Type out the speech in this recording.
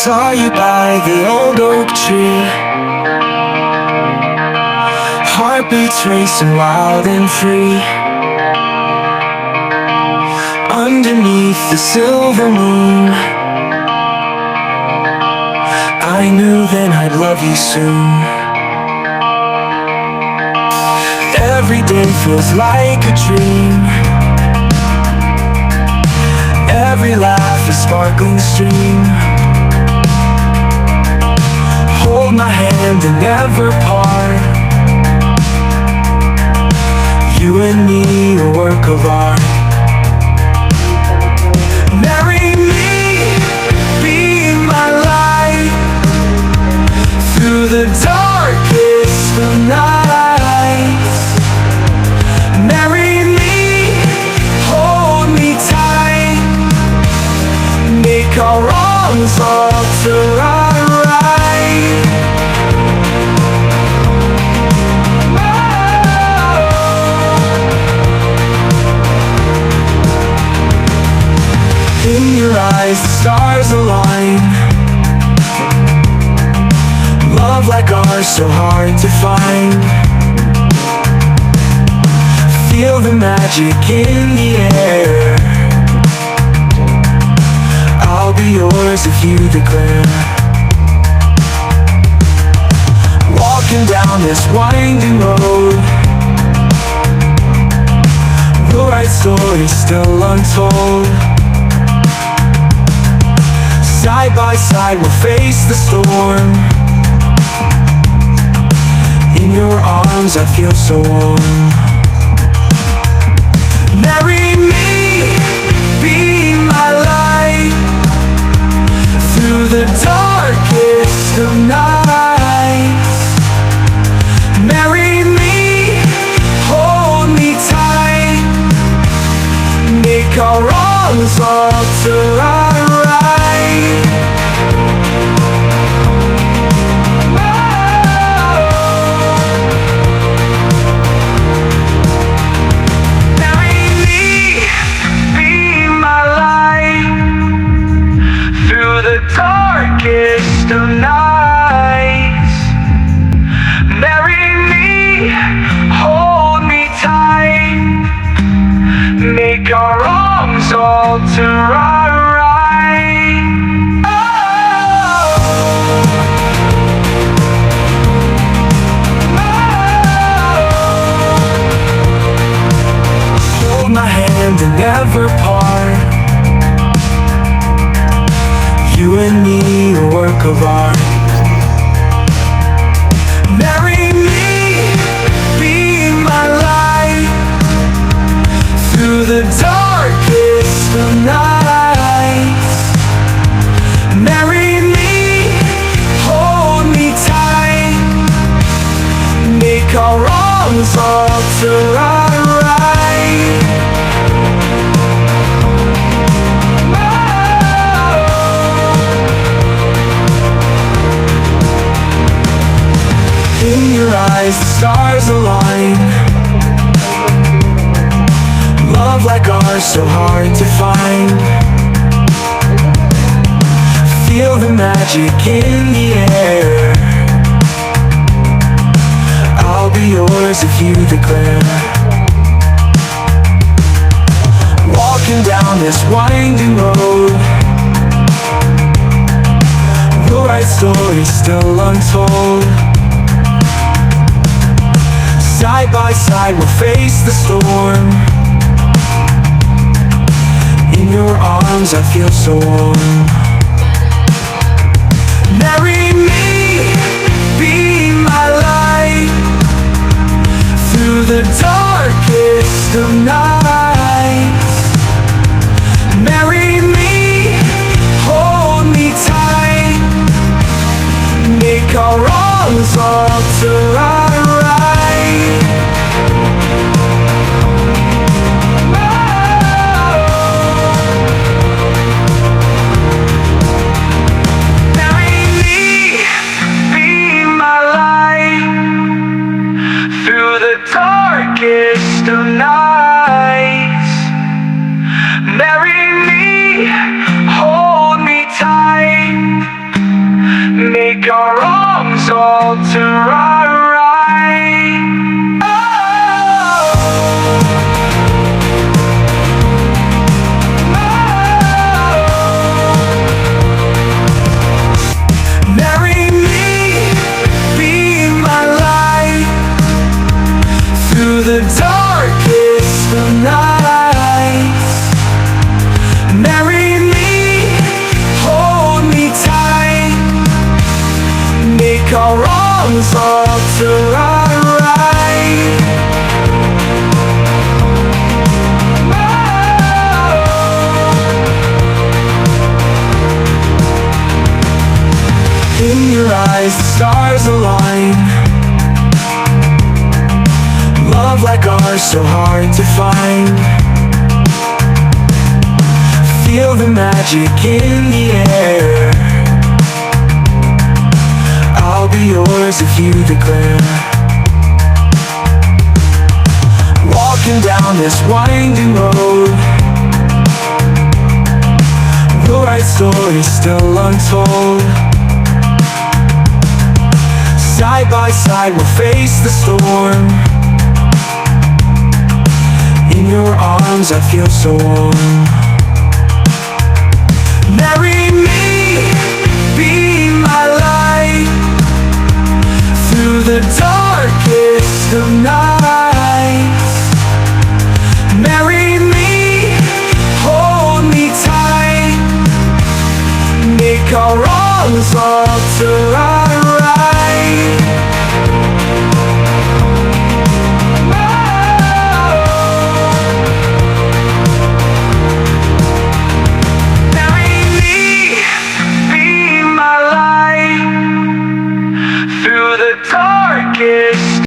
Saw you by the old oak tree, heartbeats racing wild and free. Underneath the silver moon, I knew then I'd love you soon. Every day feels like a dream, every laugh a sparkling stream. Hold my hand and never part, you and me, a work of art. Marry me, be my light, through the darkest of nights. Marry me, hold me tight, make our wrongs all to right. In your eyes the stars align, love like ours so hard to find. Feel the magic in the air, I'll be yours if you declare. Walking down this winding road, we'll write stories still untold. Side by side we'll face the storm, in your arms I feel so warm. Marry me, be my light, through the darkest of nights. Marry me, hold me tight, make our wrongs all to right. Darkest of nights, marry me, hold me tight, make our wrongs all to right. Hold my hand and never part, you and me, a work of art. Marry me, be my light, through the darkest of nights. Marry me, hold me tight, make our wrongs all to right. In your eyes the stars align, love like ours so hard to find. Feel the magic in the air, I'll be yours if you declare. Walking down this winding road, we'll write stories still untold. Side by side we'll face the storm, in your arms I feel so warm. Marry me, be my light, through the darkest of nights. Marry me, hold me tight, make our wrongs all to right. Darkest of nights, marry me, hold me tight, our wrongs all to our right. In your eyes the stars align. Love like ours so hard to find. Feel the magic in the air. I'll be yours if you declare. Walking down this winding road, we'll write stories still untold. Side by side we'll face the storm. In your arms I feel so warm. Marry me, be my light, through the darkest of nights. Marry me, hold me tight, make our wrongs all to our right. Marry me, be my light, through the darkest